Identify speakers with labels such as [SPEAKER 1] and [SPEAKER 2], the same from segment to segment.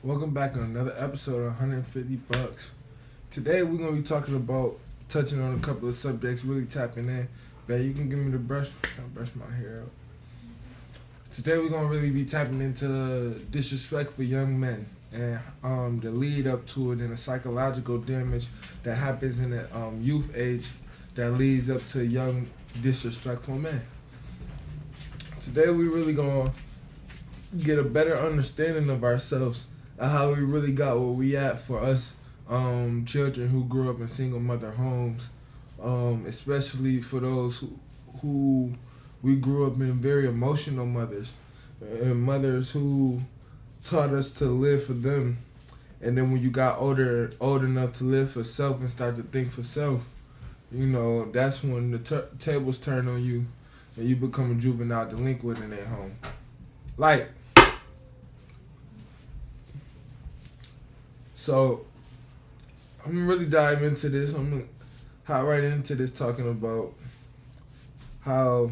[SPEAKER 1] Welcome back on another episode of 150 Bucks. Today we're gonna be talking about touching on a couple of subjects, really tapping in. Bet you can give me the brush. I'll brush my hair out. Today we're gonna really be tapping into disrespect for young men and the lead up to it and the psychological damage that happens in the youth age that leads up to young disrespectful men. Today we really gonna get a better understanding of ourselves and how we really got where we at for us children who grew up in single mother homes, especially for those who we grew up in very emotional mothers and mothers who taught us to live for them, and then when you got old enough to live for self and start to think for self, that's when the tables turn on you and you become a juvenile delinquent in their home. Like, so I'm gonna really dive into this. I'm gonna hop right into this, talking about how,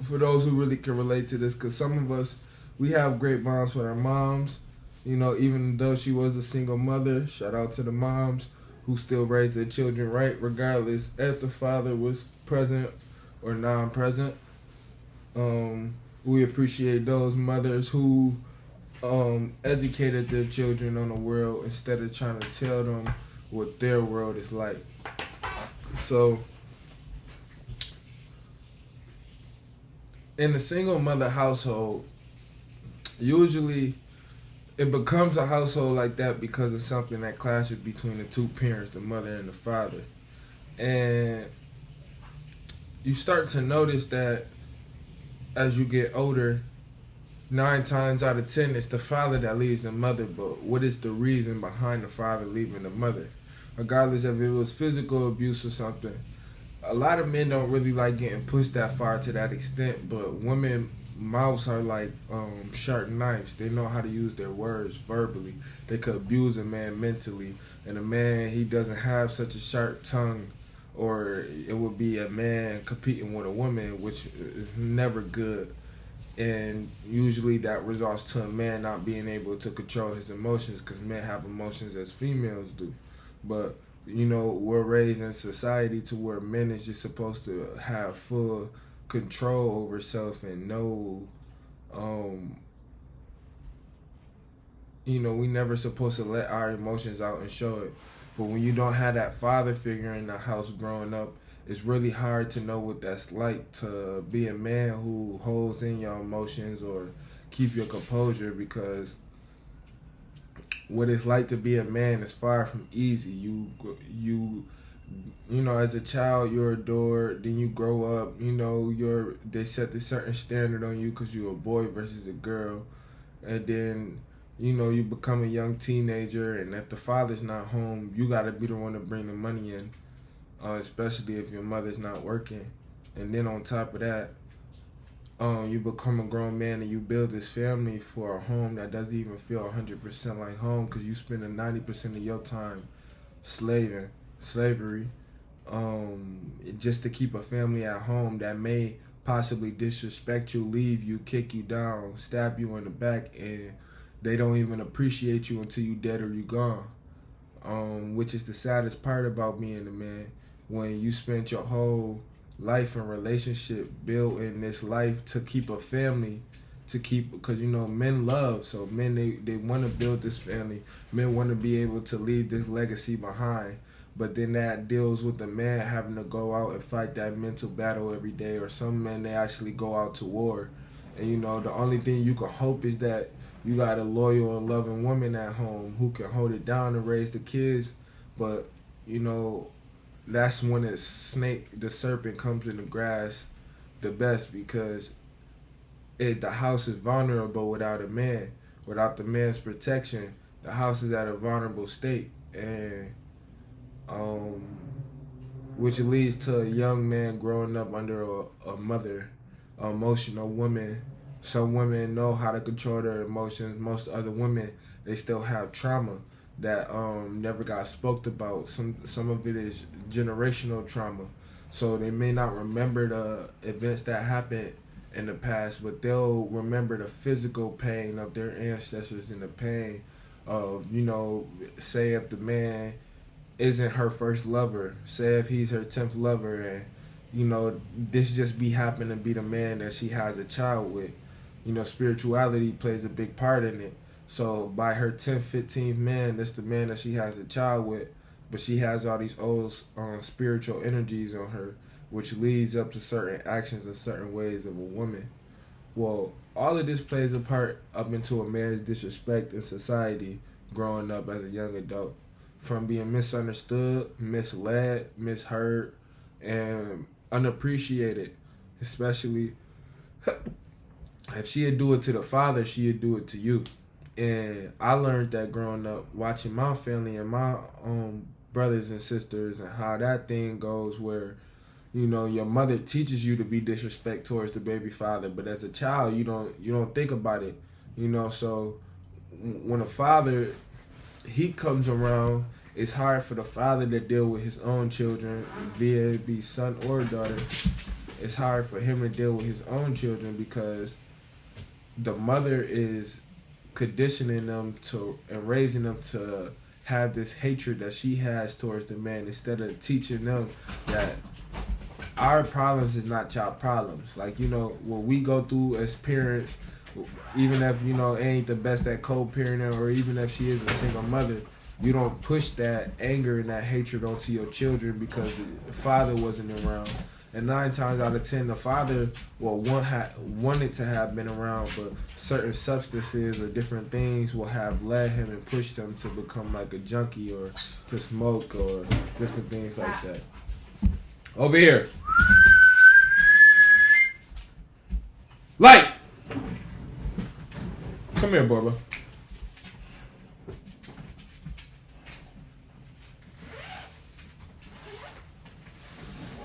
[SPEAKER 1] for those who really can relate to this, because some of us, we have great bonds with our moms. Even though she was a single mother, shout out to the moms who still raised their children right, regardless if the father was present or non-present. We appreciate those mothers who educated their children on the world instead of trying to tell them what their world is like. So, in a single mother household, usually it becomes a household like that because of something that clashes between the two parents, the mother and the father. And you start to notice that as you get older, 9 times out of 10, it's the father that leaves the mother. But what is the reason behind the father leaving the mother? Regardless if it was physical abuse or something. A lot of men don't really like getting pushed that far to that extent, but women mouths are like sharp knives. They know how to use their words verbally. They could abuse a man mentally, and a man, he doesn't have such a sharp tongue, or it would be a man competing with a woman, which is never good. And usually that results to a man not being able to control his emotions, because men have emotions as females do. But we're raised in society to where men is just supposed to have full control over self and know, we never supposed to let our emotions out and show it. But when you don't have that father figure in the house growing up, it's really hard to know what that's like to be a man who holds in your emotions or keep your composure, because what it's like to be a man is far from easy. As a child, you're adored. Then you grow up. They set this certain standard on you because you're a boy versus a girl, and then you become a young teenager. And if the father's not home, you gotta be the one to bring the money in, especially if your mother's not working. And then on top of that, you become a grown man and you build this family for a home that doesn't even feel 100% like home, because you spending 90% of your time slavery, just to keep a family at home that may possibly disrespect you, leave you, kick you down, stab you in the back, and they don't even appreciate you until you dead or you gone. Which is the saddest part about being a man, when you spent your whole life and relationship built in this life to keep a family, because men love, so men, they want to build this family. Men want to be able to leave this legacy behind, but then that deals with the man having to go out and fight that mental battle every day. Or some men, they actually go out to war, and the only thing you can hope is that you got a loyal and loving woman at home who can hold it down and raise the kids. But that's when the serpent comes in the grass the best, because the house is vulnerable without a man. Without the man's protection, the house is at a vulnerable state, and which leads to a young man growing up under a mother, an emotional woman. Some women know how to control their emotions. Most other women, they still have trauma that never got spoke about. Some of it is generational trauma, so they may not remember the events that happened in the past, but they'll remember the physical pain of their ancestors and the pain of, say if the man isn't her first lover, say if he's her 10th lover, and this just be happen to be the man that she has a child with. Spirituality plays a big part in it. So by her 10th, 15th man, that's the man that she has a child with, but she has all these old spiritual energies on her, which leads up to certain actions and certain ways of a woman. Well, all of this plays a part up into a man's disrespect in society growing up as a young adult, from being misunderstood, misled, misheard, and unappreciated. Especially if she'd do it to the father, she'd do it to you. And I learned that growing up, watching my family and my brothers and sisters, and how that thing goes where, your mother teaches you to be disrespect towards the baby father, but as a child, you don't think about it, So when a father, he comes around, it's hard for the father to deal with his own children, be it be son or daughter. It's hard for him to deal with his own children because the mother is conditioning them to and raising them to have this hatred that she has towards the man, instead of teaching them that our problems is not y'all problems. Like, what we go through as parents, even if, it ain't the best at co-parenting, or even if she is a single mother, you don't push that anger and that hatred onto your children because the father wasn't around. And 9 times out of 10, the father wanted to have been around, but certain substances or different things will have led him and pushed him to become like a junkie or to smoke or different things like that. Over here. Light! Come here, Borba.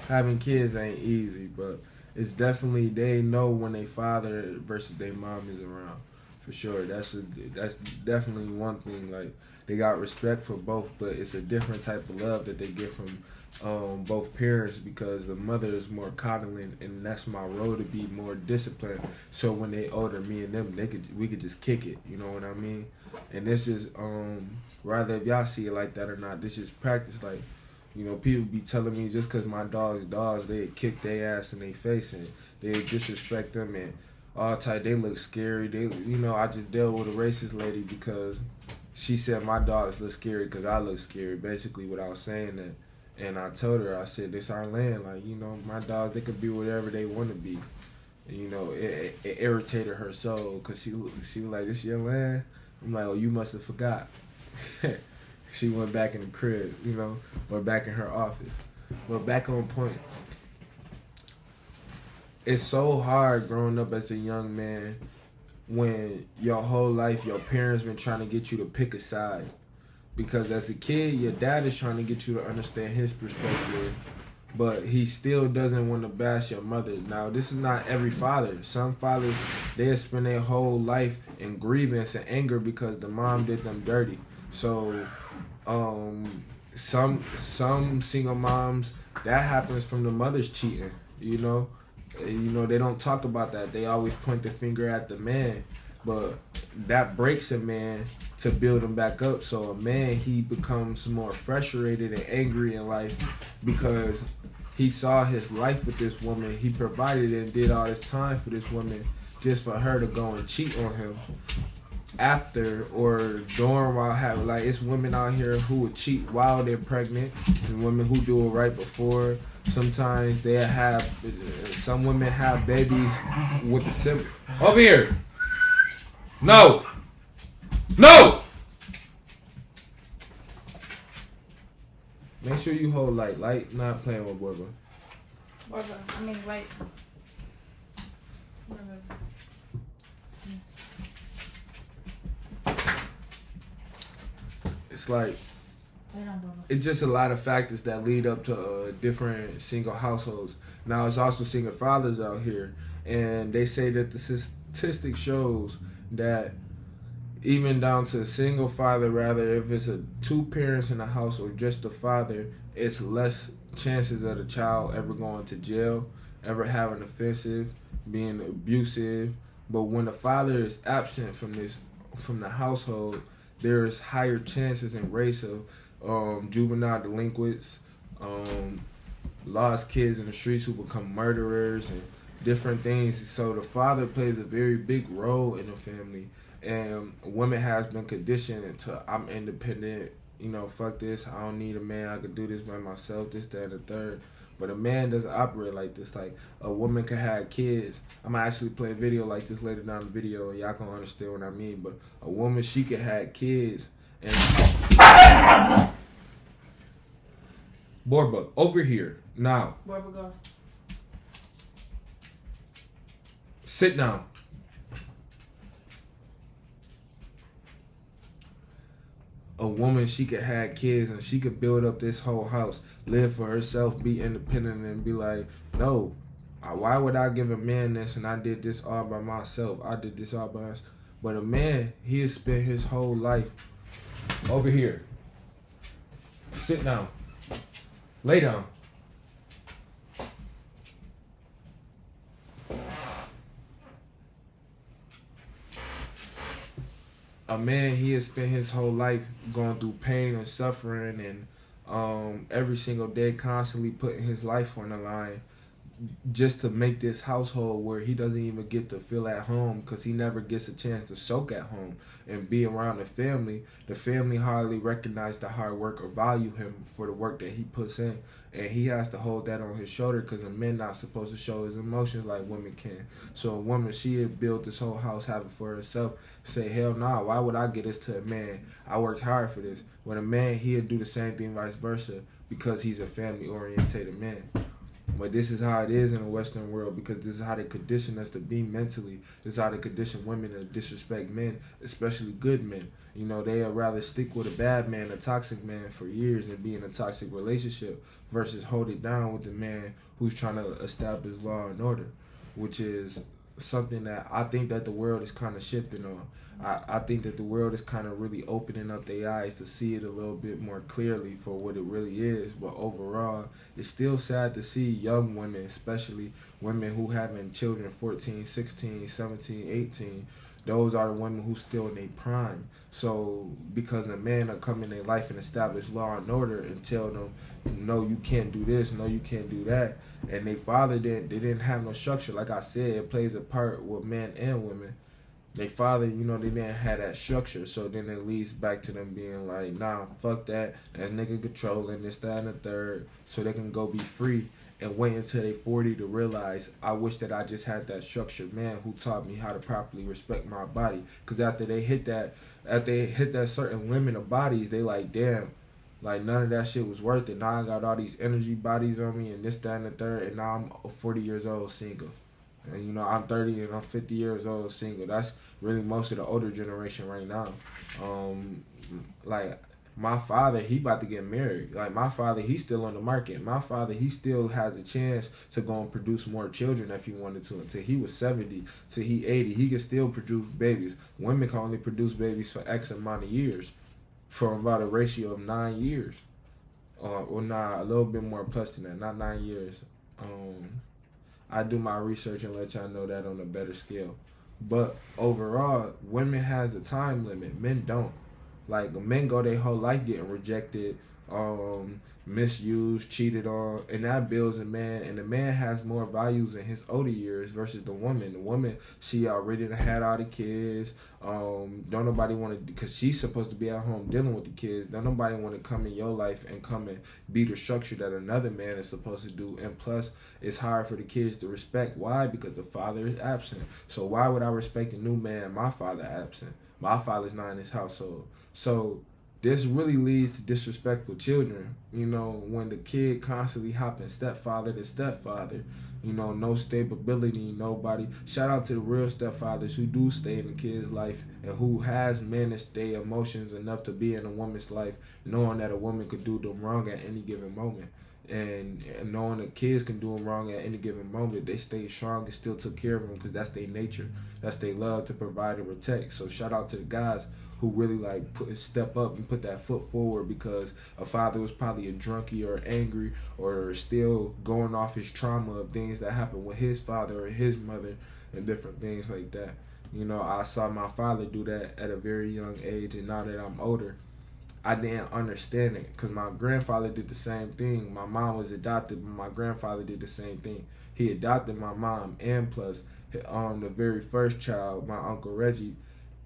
[SPEAKER 1] Having kids ain't easy, but it's definitely, they know when their father versus their mom is around, for sure. That's definitely one thing. Like, they got respect for both, but it's a different type of love that they get from both parents, because the mother is more coddling, and that's my role, to be more disciplined. So when they older, me and them, we could just kick it. You know what I mean? And it's just rather if y'all see it like that or not, this just practice. Like, people be telling me just because my dogs, they kick their ass in their face and they disrespect them and all type. They look scary. I just dealt with a racist lady because she said my dogs look scary because I look scary, basically without saying that. And I told her, I said, this our land. Like, my dogs, they could be whatever they want to be. And, it irritated her soul because she was like, this your land? I'm like, oh, you must have forgot. She went back in the crib, or back in her office. But back on point. It's so hard growing up as a young man when your whole life your parents been trying to get you to pick a side. Because as a kid, your dad is trying to get you to understand his perspective, but he still doesn't want to bash your mother. Now, this is not every father. Some fathers, they spend their whole life in grievance and anger because the mom did them dirty. So some single moms, that happens from the mothers cheating, they don't talk about that. They always point the finger at the man, but that breaks a man to build him back up. So a man, he becomes more frustrated and angry in life because he saw his life with this woman. He provided and did all this time for this woman just for her to go and cheat on him after or during while having, like, it's women out here who would cheat while they're pregnant and women who do it right before. Sometimes some women have babies with the sibling. Over here. No. Make sure you hold light. Light not playing with Borba.
[SPEAKER 2] Light.
[SPEAKER 1] It's like, it's just a lot of factors that lead up to different single households. Now, it's also single fathers out here, and they say that the statistic shows that even down to a single father, rather, if it's 2 parents in a house or just a father, it's less chances of the child ever going to jail ever having offensive, being abusive. But when the father is absent from the household, there's higher chances in race of juvenile delinquents, um, lost kids in the streets who become murderers and different things. So the father plays a very big role in the family, and women has been conditioned into I'm independent. Fuck this. I don't need a man. I can do this by myself. This, that, and the third. But a man doesn't operate like this. Like a woman can have kids. I'm gonna actually play a video like this later down the video, and y'all can understand what I mean. But a woman, she can have kids, and Borba, over here now.
[SPEAKER 2] Borba, go.
[SPEAKER 1] Sit down. A woman, she could have kids and she could build up this whole house, live for herself, be independent, and be like, no, why would I give a man this and I did this all by myself? I did this all by myself. But a man, he has spent his whole life over here. Sit down. Lay down. A man, he has spent his whole life going through pain and suffering, and every single day constantly putting his life on the line just to make this household where he doesn't even get to feel at home because he never gets a chance to soak at home and be around the family. The family hardly recognize the hard work or value him for the work that he puts in, and he has to hold that on his shoulder because a man not supposed to show his emotions like women can. So a woman, she had built this whole house, have it for herself, say, hell nah, why would I get this to a man? I worked hard for this. When a man, he'd do the same thing vice versa because he's a family orientated man. But this is how it is in the Western world because this is how they condition us to be mentally. This is how they condition women to disrespect men, especially good men. They'd rather stick with a bad man, a toxic man for years and be in a toxic relationship versus hold it down with the man who's trying to establish law and order, which is something that I think that the world is kind of shifting on. I think that the world is kind of really opening up their eyes to see it a little bit more clearly for what it really is. But overall, it's still sad to see young women, especially women who having children 14, 16, 17, 18. Those are the women who still in their prime. So because a man will come in their life and establish law and order and tell them, no, you can't do this, no, you can't do that. And their father they didn't have no structure. Like I said, it plays a part with men and women. Their father, they didn't have that structure. So then it leads back to them being like, nah, fuck that. That nigga controlling this, that, and the third. So they can go be free and wait until they 40 to realize, I wish that I just had that structured man who taught me how to properly respect my body. Because after they hit that certain limit of bodies, they like, damn, like none of that shit was worth it. Now I got all these energy bodies on me and this, that, and the third. And now I'm 40 years old single. And I'm 30 and I'm 50 years old single. That's really most of the older generation right now. Like my father, he about to get married. Like my father, he's still on the market. My father, he still has a chance to go and produce more children if he wanted to. Until he was 70, till he 80, he can still produce babies. Women can only produce babies for X amount of years, for about a ratio of 9 years. Or nah, a little bit more plus than that, not 9 years. I do my research and let y'all know that on a better scale. But overall, women has a time limit. Men don't. Like men go their whole life getting rejected, misused, cheated on, and that builds a man. And the man has more values in his older years versus the woman. The woman, she already had all the kids. Don't nobody want to, because she's supposed to be at home dealing with the kids. Don't nobody want to come in your life and come and be the structure that another man is supposed to do. And plus, it's hard for the kids to respect. Why? Because the father is absent. So why would I respect a new man? My father absent. My father's not in his household. So this really leads to disrespectful children, when the kid constantly hopping stepfather to stepfather, no stability, nobody. Shout out to the real stepfathers who do stay in the kid's life and who has managed their emotions enough to be in a woman's life, knowing that a woman could do them wrong at any given moment. And knowing that kids can do them wrong at any given moment, they stayed strong and still took care of them because that's their nature. That's their love to provide and protect. So shout out to the guys who really like step up and put that foot forward, because a father was probably a drunkie or angry or still going off his trauma of things that happened with his father or his mother and different things like that. You know, I saw my father do that at a very young age, and now that I'm older, I didn't understand it because my grandfather did the same thing. My mom was adopted, but my grandfather did the same thing. He adopted my mom, and plus, the very first child, my Uncle Reggie,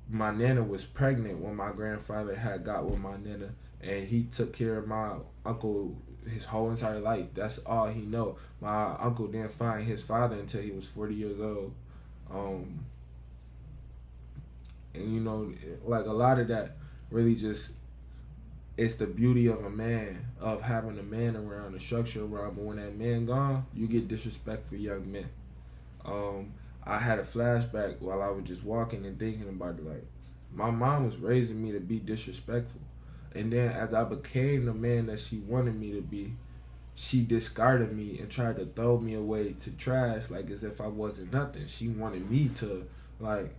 [SPEAKER 1] my nana was pregnant when my grandfather had got with my nana, and he took care of my uncle his whole entire life. That's all he know. My uncle didn't find his father until he was 40 years old. And you know, like a lot of that really just, it's the beauty of a man, of having a man around, the structure around. But when that man gone, you get disrespect for young men. I had a flashback while I was just walking and thinking about it. Like, my mom was raising me to be disrespectful, and then as I became the man that she wanted me to be, she discarded me and tried to throw me away to trash, like as if I wasn't nothing. She wanted me to, like,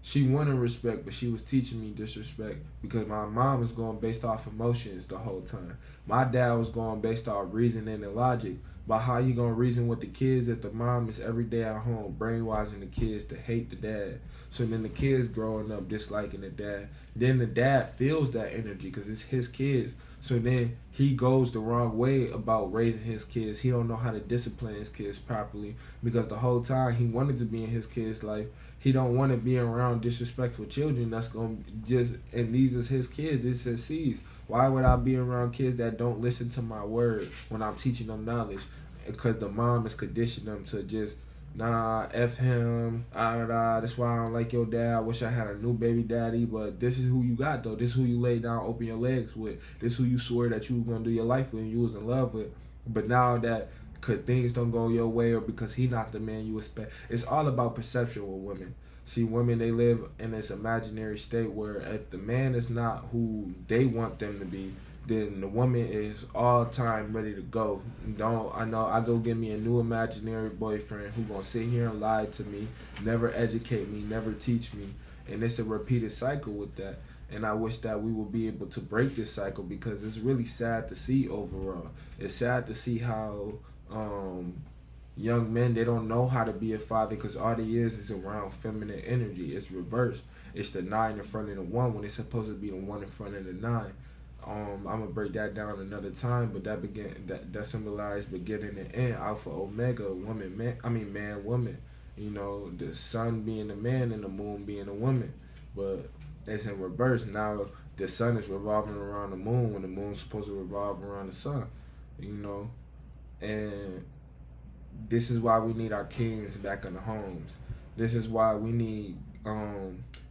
[SPEAKER 1] she wanted respect, but she was teaching me disrespect because my mom was going based off emotions the whole time. My dad was going based off reasoning and logic. But how you gonna reason with the kids if the mom is every day at home brainwashing the kids to hate the dad? So then the kids growing up disliking the dad. Then the dad feels that energy because it's his kids. So then he goes the wrong way about raising his kids. He don't know how to discipline his kids properly because the whole time he wanted to be in his kids' life. He don't want to be around disrespectful children that's going to just, and these is his kids, this is seeds. Why would I be around kids that don't listen to my word when I'm teaching them knowledge? Because the mom is conditioning them to just, nah, F him, that's why I don't like your dad. I wish I had a new baby daddy, but this is who you got though. This is who you lay down, open your legs with. This is who you swore that you was going to do your life with and you was in love with. But now that, because things don't go your way or because he not the man you expect, it's all about perception with women. See, women, they live in this imaginary state where if the man is not who they want them to be, then the woman is all time ready to go. I go get me a new imaginary boyfriend who gonna sit here and lie to me, never educate me, never teach me. And it's a repeated cycle with that. And I wish that we would be able to break this cycle because it's really sad to see overall. It's sad to see how young men, they don't know how to be a father because all they is around feminine energy. It's reversed. It's the 9 in front of the 1 when it's supposed to be the 1 in front of the 9. I'm gonna break that down another time, but that symbolized beginning and end, alpha omega, man woman. You know, the sun being the man and the moon being the woman, but it's in reverse. Now the sun is revolving around the moon when the moon's supposed to revolve around the sun. You know, and this is why we need our kings back in the homes. This is why we need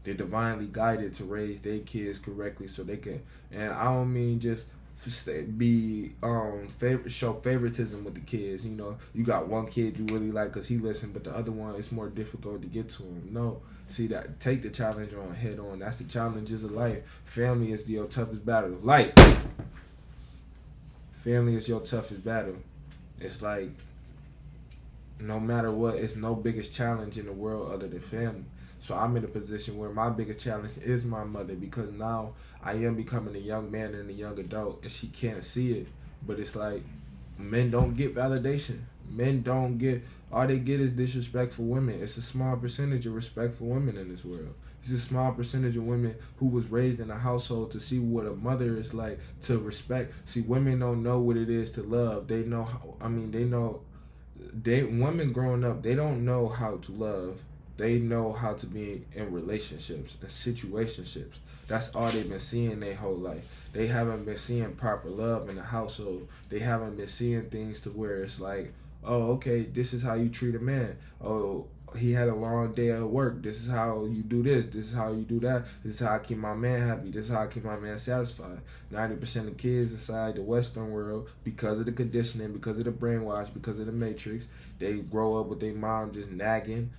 [SPEAKER 1] the divinely guided to raise their kids correctly so they can, and I don't mean just be show favoritism with the kids. You know, you got one kid you really like because he listens, but the other one it's more difficult to get to him. No, see that, take the challenge on head on. That's the challenges of life. Family is your toughest battle. Life. Family is your toughest battle. It's like, no matter what, it's no biggest challenge in the world other than family. So I'm in a position where my biggest challenge is my mother because now I am becoming a young man and a young adult and she can't see it. But it's like, men don't get validation. Men don't get, all they get is disrespectful women. It's a small percentage of respectful women in this world. It's a small percentage of women who was raised in a household to see what a mother is like, to respect. See, women don't know what it is to love. They know, women growing up, they don't know how to love. They know how to be in relationships and situationships. That's all they've been seeing their whole life. They haven't been seeing proper love in the household. They haven't been seeing things to where it's like, oh, okay, this is how you treat a man. Oh, he had a long day at work. This is how you do this. This is how you do that. This is how I keep my man happy. This is how I keep my man satisfied. 90% of kids inside the Western world, because of the conditioning, because of the brainwash, because of the matrix, they grow up with their mom just nagging.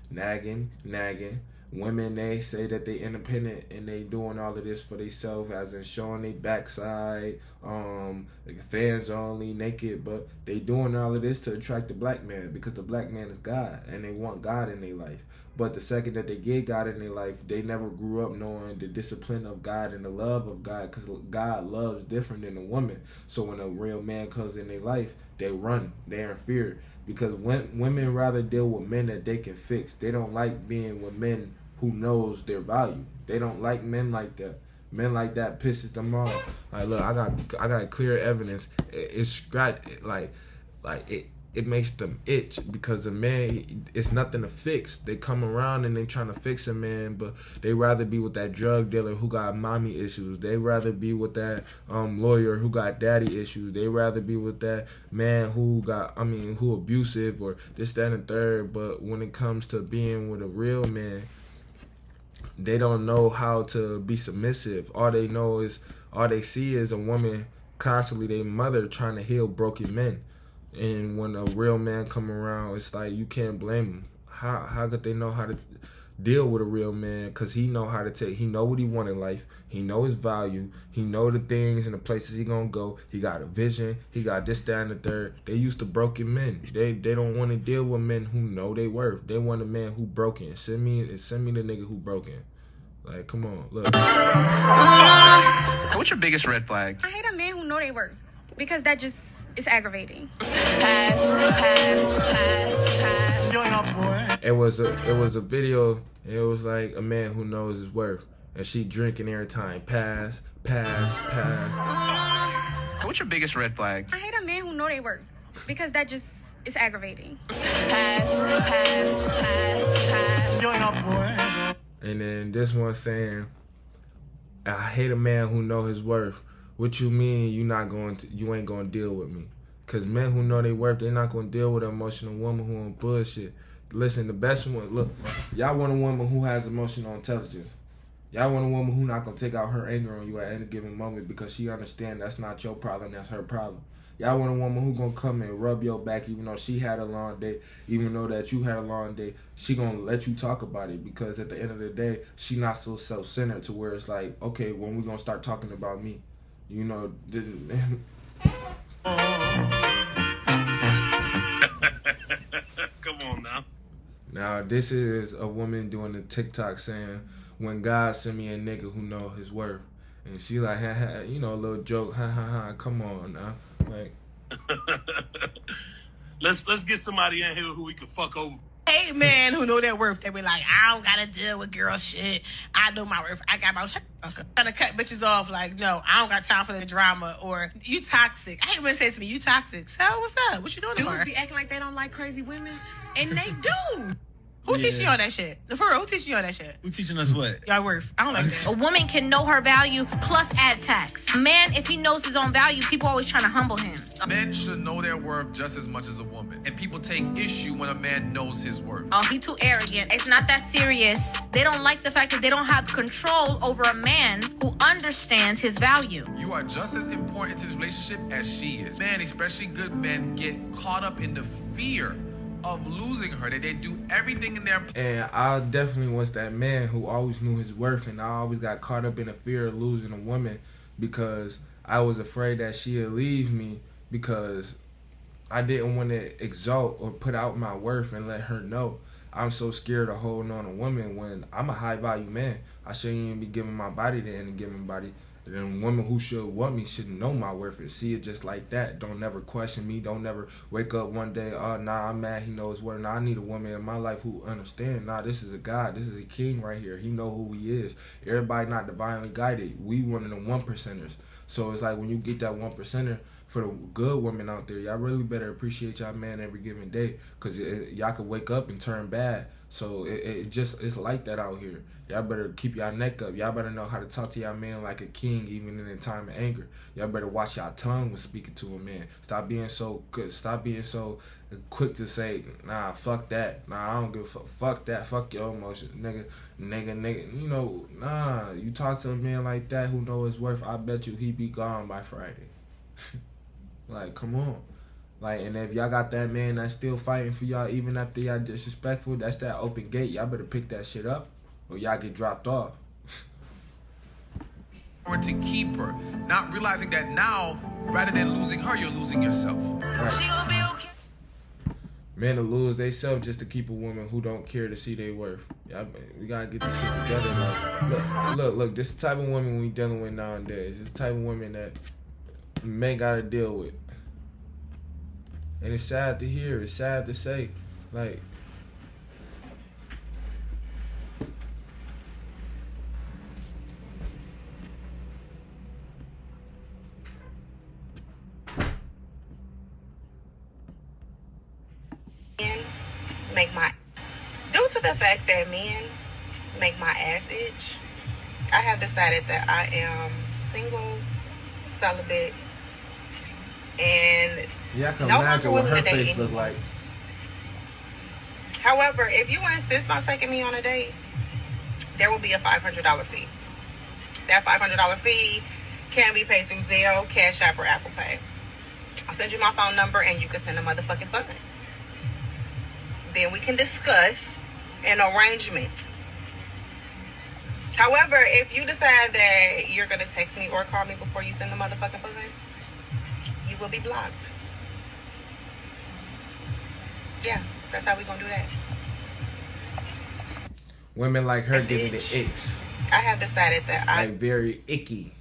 [SPEAKER 1] Women, they say that they independent and they doing all of this for themselves, as in showing their backside, fans only, naked, but they doing all of this to attract the black man because the black man is God and they want God in their life. But the second that they get God in their life, they never grew up knowing the discipline of God and the love of God, because God loves different than a woman. So when a real man comes in their life, they run, they're in fear, because when women rather deal with men that they can fix. They don't like being with men who knows their value. They don't like men like that. Men like that pisses them off. Like, look, I got clear evidence. It's scratch it makes them itch, because a man, it's nothing to fix. They come around and they trying to fix a man, but they rather be with that drug dealer who got mommy issues. They rather be with that lawyer who got daddy issues. They rather be with that man who abusive or this, that, and the third. But when it comes to being with a real man, they don't know how to be submissive. All they see is a woman constantly, their mother, trying to heal broken men. And when a real man come around, it's like you can't blame him. How could they know how to deal with a real man? Because he know how to take. He know what he want in life. He know his value. He know the things and the places he gonna go. He got a vision. He got this, that, and the third. They used to broken men. They don't want to deal with men who know they worth. They want a man who broken. Send me the nigga who broken. Like, come on, look.
[SPEAKER 3] What's your biggest red flag?
[SPEAKER 2] I hate a man who know they worth, because that just is aggravating.
[SPEAKER 4] Pass. Join up, boy.
[SPEAKER 1] It was a video. It was like a man who knows his worth, and she drinking every time. Pass.
[SPEAKER 3] What's your biggest red flag?
[SPEAKER 2] I hate a man who know they worth, because that just is aggravating.
[SPEAKER 4] Pass. Join up, boy.
[SPEAKER 1] And then this one saying, I hate a man who know his worth. What you mean you ain't gonna deal with me? Cause men who know their worth, they not gonna deal with an emotional woman who on bullshit. Listen, the best one, look, y'all want a woman who has emotional intelligence. Y'all want a woman who not gonna take out her anger on you at any given moment, because she understand that's not your problem, that's her problem. Y'all want a woman who gonna come and rub your back even though she had a long day, even though that you had a long day. She gonna let you talk about it, because at the end of the day, she not so self-centered to where it's like, okay, when we gonna start talking about me? You know,
[SPEAKER 5] Come on now.
[SPEAKER 1] Now, this is a woman doing a TikTok saying, when God send me a nigga who know his worth. And she like, ha, ha, you know, a little joke, ha, ha, ha, come on now. Like,
[SPEAKER 5] let's get somebody in here who we can fuck over.
[SPEAKER 4] Hey, man, who know their worth. They be like, I don't gotta deal with girl shit. I know my worth. I got my trying to cut bitches off. Like, no, I don't got time for the drama. Or you toxic. I hate when they say to me, you toxic. So what's up? What you doing tomorrow?
[SPEAKER 6] Dudes be acting like they don't like crazy women, and they do.
[SPEAKER 4] Who teaching you all that shit? For real, who teaching you all that shit?
[SPEAKER 5] Who teaching us what?
[SPEAKER 4] Y'all worth. I don't like that.
[SPEAKER 7] A woman can know her value plus add tax. A man, if he knows his own value, people always trying to humble him.
[SPEAKER 8] Men should know their worth just as much as a woman. And people take issue when a man knows his worth.
[SPEAKER 7] Oh, he too arrogant. It's not that serious. They don't like the fact that they don't have control over a man who understands his value.
[SPEAKER 8] You are just as important to this relationship as she is. Men, especially good men, get caught up in the fear of losing her, that they do everything in their...
[SPEAKER 1] And I definitely was that man who always knew his worth, and I always got caught up in the fear of losing a woman, because I was afraid that she'd leave me, because I didn't want to exalt or put out my worth and let her know. I'm so scared of holding on a woman when I'm a high value man. I shouldn't even be giving my body to any given body. And then women who should want me should know my worth and see it just like that. Don't never question me. Don't never wake up one day, oh, nah, I'm mad, he knows worth. Nah, I need a woman in my life who understand. Nah, this is a God. This is a king right here. He know who he is. Everybody not divinely guided. We one of the 1%ers. So it's like when you get that 1%er, for the good women out there, y'all really better appreciate y'all man every given day, because y'all could wake up and turn bad. So it's like that out here. Y'all better keep y'all neck up. Y'all better know how to talk to y'all man like a king, even in a time of anger. Y'all better watch y'all tongue when speaking to a man. Stop being so quick to say, nah, fuck that. Nah, I don't give a fuck. Fuck that. Fuck your emotion. Nigga. You know, nah. You talk to a man like that who know his worth, I bet you he be gone by Friday. Like, come on. Like, and if y'all got that man that's still fighting for y'all even after y'all disrespectful, that's that open gate. Y'all better pick that shit up or y'all get dropped off.
[SPEAKER 8] Or to keep her, not realizing that now, rather than losing her, you're losing yourself.
[SPEAKER 1] Right.
[SPEAKER 4] She gonna be okay.
[SPEAKER 1] men will lose themselves just to keep a woman who don't care to see their worth. Yeah, we gotta get this shit together. Like, look. This is the type of women we dealing with nowadays. This is the type of women that men gotta deal with. And it's sad to hear. It's sad to say. Like,
[SPEAKER 9] make my, due to the fact that men make my ass itch, I have decided that I am single, celibate, and
[SPEAKER 1] yeah, I can
[SPEAKER 9] no
[SPEAKER 1] imagine
[SPEAKER 9] longer
[SPEAKER 1] what her
[SPEAKER 9] willing to date
[SPEAKER 1] face look
[SPEAKER 9] anyone.
[SPEAKER 1] like.
[SPEAKER 9] However, if you insist on taking me on a date, there will be a $500 fee. That $500 fee can be paid through Zelle, Cash App, or Apple Pay. I'll send you my phone number and you can send the motherfucking funds. Then we can discuss an arrangement. However, if you decide that you're going to text me or call me before you send the motherfucking funds, you will be blocked. Yeah, that's how we going to do that.
[SPEAKER 1] Women like her
[SPEAKER 9] That's
[SPEAKER 1] give me
[SPEAKER 9] it.
[SPEAKER 1] the icks.
[SPEAKER 9] I have decided that
[SPEAKER 1] Like very icky,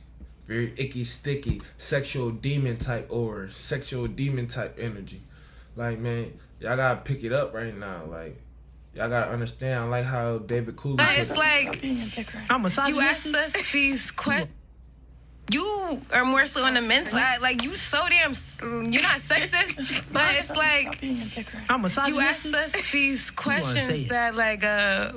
[SPEAKER 1] sticky, sexual demon type aura, sexual demon type energy. Like, man, y'all gotta pick it up right now. Like, y'all gotta understand. I like how David Cooley
[SPEAKER 2] But
[SPEAKER 1] put
[SPEAKER 2] it's
[SPEAKER 1] it.
[SPEAKER 2] like
[SPEAKER 10] I'm
[SPEAKER 2] you asked us these questions. You are more so on the men's side. Like, you so damn, you're not sexist, but it's like
[SPEAKER 10] I'm
[SPEAKER 2] you asked us these
[SPEAKER 10] say
[SPEAKER 2] questions
[SPEAKER 10] it.
[SPEAKER 2] that like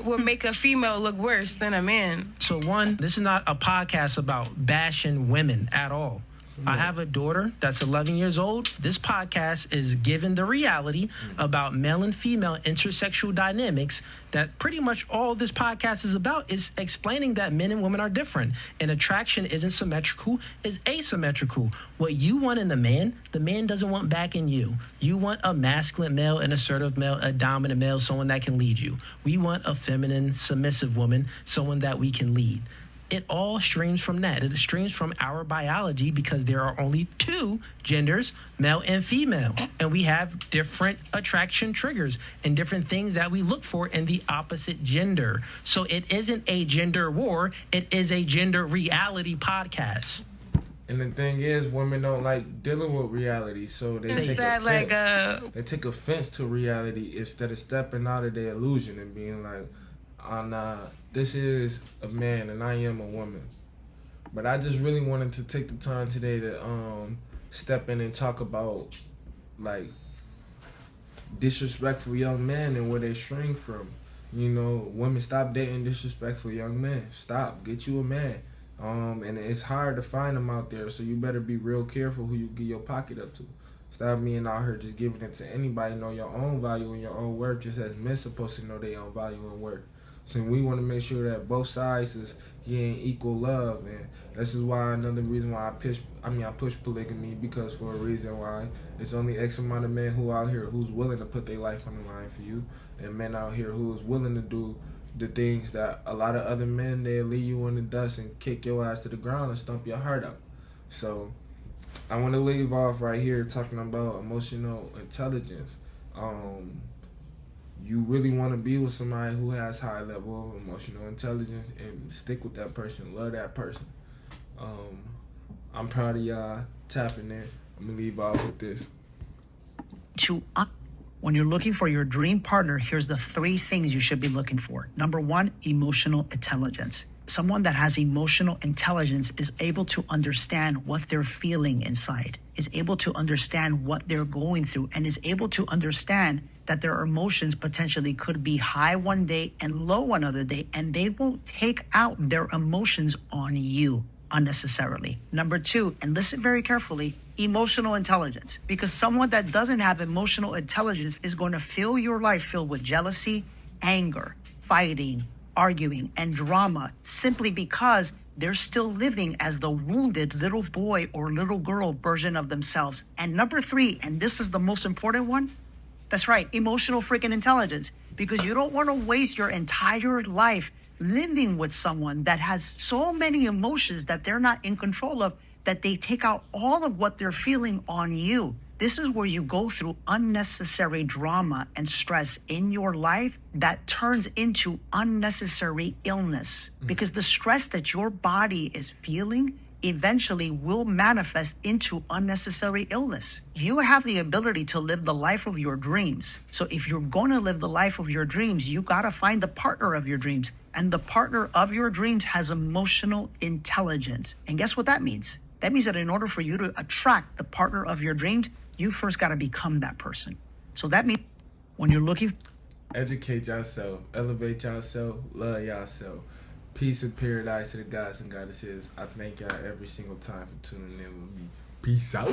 [SPEAKER 2] would make a female look worse than a man.
[SPEAKER 10] So one, this is not a podcast about bashing women at all. I have a daughter that's 11 years old. This podcast is given the reality about male and female intersexual dynamics that pretty much all this podcast is about is explaining that men and women are different. And attraction isn't symmetrical, it's asymmetrical. What you want in a man, the man doesn't want back in you. You want a masculine male, an assertive male, a dominant male, someone that can lead you. We want a feminine, submissive woman, someone that we can lead. It all streams from that. It streams from our biology because there are only two genders, male and female. And we have different attraction triggers and different things that we look for in the opposite gender. So it isn't a gender war. It is a gender reality podcast.
[SPEAKER 1] And the thing is, women don't like dealing with reality, so they
[SPEAKER 2] Is
[SPEAKER 1] take
[SPEAKER 2] that
[SPEAKER 1] offense.
[SPEAKER 2] like
[SPEAKER 1] They take offense to reality instead of stepping out of their illusion and being like, "Oh nah, this is a man and I am a woman." But I just really wanted to take the time today to step in and talk about like disrespectful young men and where they shrink from. You know, women, stop dating disrespectful young men. Stop. Get you a man. And it's hard to find them out there, so you better be real careful who you give your pocket up to. Stop being out here just giving it to anybody. Know your own value and your own worth, just as men supposed to know their own value and worth. So we want to make sure that both sides is getting equal love, and this is why another reason why I push polygamy, because for a reason why it's only X amount of men who out here who's willing to put their life on the line for you, and men out here who's willing to do the things that a lot of other men, they'll leave you in the dust and kick your ass to the ground and stomp your heart out. So I want to leave off right here talking about emotional intelligence. You really want to be with somebody who has high level of emotional intelligence and stick with that person, love that person. I'm proud of y'all tapping in. I'm going to leave off with this.
[SPEAKER 11] When you're looking for your dream partner, here's the 3 things you should be looking for. Number 1, emotional intelligence. Someone that has emotional intelligence is able to understand what they're feeling inside, is able to understand what they're going through, and is able to understand that their emotions potentially could be high one day and low another day, and they won't take out their emotions on you unnecessarily. Number 2, and listen very carefully, emotional intelligence. Because someone that doesn't have emotional intelligence is going to fill your life filled with jealousy, anger, fighting, arguing, and drama, simply because they're still living as the wounded little boy or little girl version of themselves. And number 3, and this is the most important one, that's right, emotional freaking intelligence. Because you don't want to waste your entire life living with someone that has so many emotions that they're not in control of, that they take out all of what they're feeling on you. This is where you go through unnecessary drama and stress in your life that turns into unnecessary illness. Because the stress that your body is feeling eventually will manifest into unnecessary illness. You have the ability to live the life of your dreams. So if you're going to live the life of your dreams, you got to find the partner of your dreams. And the partner of your dreams has emotional intelligence. And guess what that means? That means that in order for you to attract the partner of your dreams, you first got to become that person. So that means when you're looking...
[SPEAKER 1] Educate yourself, elevate yourself, love yourself. Peace and paradise to the guys and goddesses. I thank y'all every single time for tuning in with me. Peace out.